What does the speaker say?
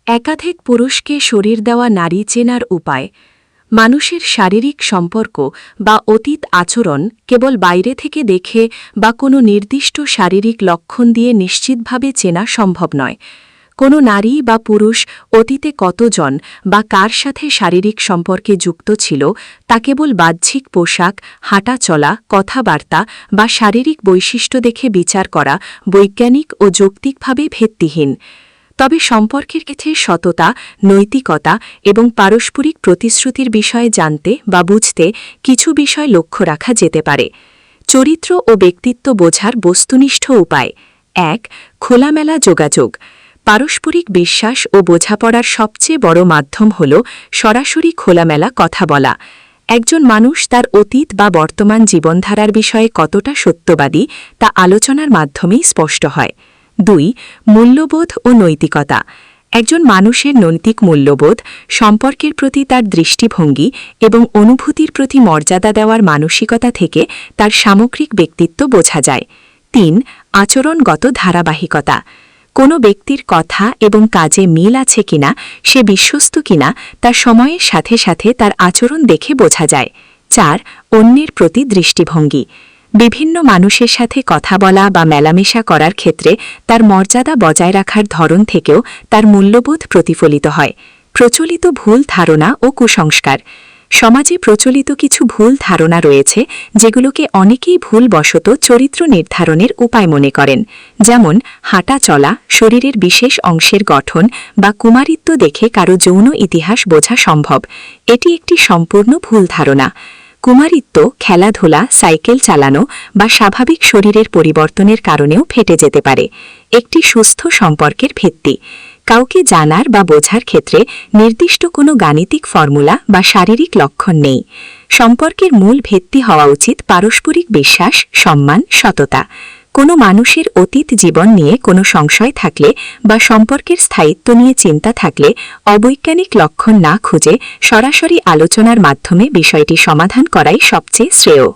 একাধিক পুরুষকে শরীর দেওয়া নারী চেনার উপায়। মানুষের শারীরিক সম্পর্ক বা অতীত আচরণ কেবল বাইরে থেকে দেখে বা কোনো নির্দিষ্ট শারীরিক লক্ষণ দিয়ে নিশ্চিতভাবে চেনা সম্ভব নয়। কোনো নারী বা পুরুষ অতীতে কতজন বা কার সাথে শারীরিক সম্পর্কে যুক্ত ছিল তা কেবল বাহ্যিক পোশাক, হাঁটা চলা, কথাবার্তা বা শারীরিক বৈশিষ্ট্য দেখে বিচার করা বৈজ্ঞানিক ও যৌক্তিকভাবে ভিত্তিহীন। তবে সম্পর্কের ক্ষেত্রে সততা, নৈতিকতা এবং পারস্পরিক প্রতিশ্রুতির বিষয়ে জানতে বা বুঝতে কিছু বিষয় লক্ষ্য রাখা যেতে পারে। চরিত্র ও ব্যক্তিত্ব বোঝার বস্তুনিষ্ঠ উপায়। ১. খোলামেলা যোগাযোগ। পারস্পরিক বিশ্বাস ও বোঝাপড়ার সবচেয়ে বড় মাধ্যম হল সরাসরি খোলামেলা কথা বলা। একজন মানুষ তার অতীত বা বর্তমান জীবনধারার বিষয়ে কতটা সত্যবাদী তা আলোচনার মাধ্যমেই স্পষ্ট হয়। ২. মূল্যবোধ ও নৈতিকতা। একজন মানুষের নৈতিক মূল্যবোধ, সম্পর্কের প্রতি তার দৃষ্টিভঙ্গি এবং অনুভূতির প্রতি মর্যাদা দেওয়ার মানসিকতা থেকে তার সামগ্রিক ব্যক্তিত্ব বোঝা যায়। ৩. আচরণগত ধারাবাহিকতা। কোনো ব্যক্তির কথা এবং কাজে মিল আছে কিনা, সে বিশ্বস্ত কিনা তার সময়ের সাথে সাথে তার আচরণ দেখে বোঝা যায়। ৪. অন্যের প্রতি দৃষ্টিভঙ্গি। বিভিন্ন মানুষের সাথে কথা বলা বা মেলামেশা করার ক্ষেত্রে তার মর্যাদা বজায় রাখার ধরন থেকেও তার মূল্যবোধ প্রতিফলিত হয়। প্রচলিত ভুল ধারণা ও কুসংস্কার। সমাজে প্রচলিত কিছু ভুল ধারণা রয়েছে যেগুলোকে অনেকেই ভুলবশত চরিত্র নির্ধারণের উপায় মনে করেন, যেমন হাঁটা চলা, শরীরের বিশেষ অংশের গঠন বা কুমারিত্ব দেখে কারো যৌন ইতিহাস বোঝা সম্ভব। এটি একটি সম্পূর্ণ ভুল ধারণা। কুমারিত্ব খেলাধুলা, সাইকেল চালানো বা স্বাভাবিক শরীরের পরিবর্তনের কারণেও ফেটে যেতে পারে। একটি সুস্থ সম্পর্কের ভিত্তি। কাউকে জানার বা বোঝার ক্ষেত্রে নির্দিষ্ট কোনো গাণিতিক ফর্মুলা বা শারীরিক লক্ষণ নেই। সম্পর্কের মূল ভিত্তি হওয়া উচিত পারস্পরিক বিশ্বাস, সম্মান, সততা। কোনো মানুষের অতীত জীবন নিয়ে কোনো সংশয় থাকলে বা সম্পর্কের স্থায়িত্ব নিয়ে চিন্তা থাকলে অবৈজ্ঞানিক লক্ষণ না খুঁজে সরাসরি আলোচনার মাধ্যমে বিষয়টি সমাধান করাই সবচেয়ে শ্রেয়।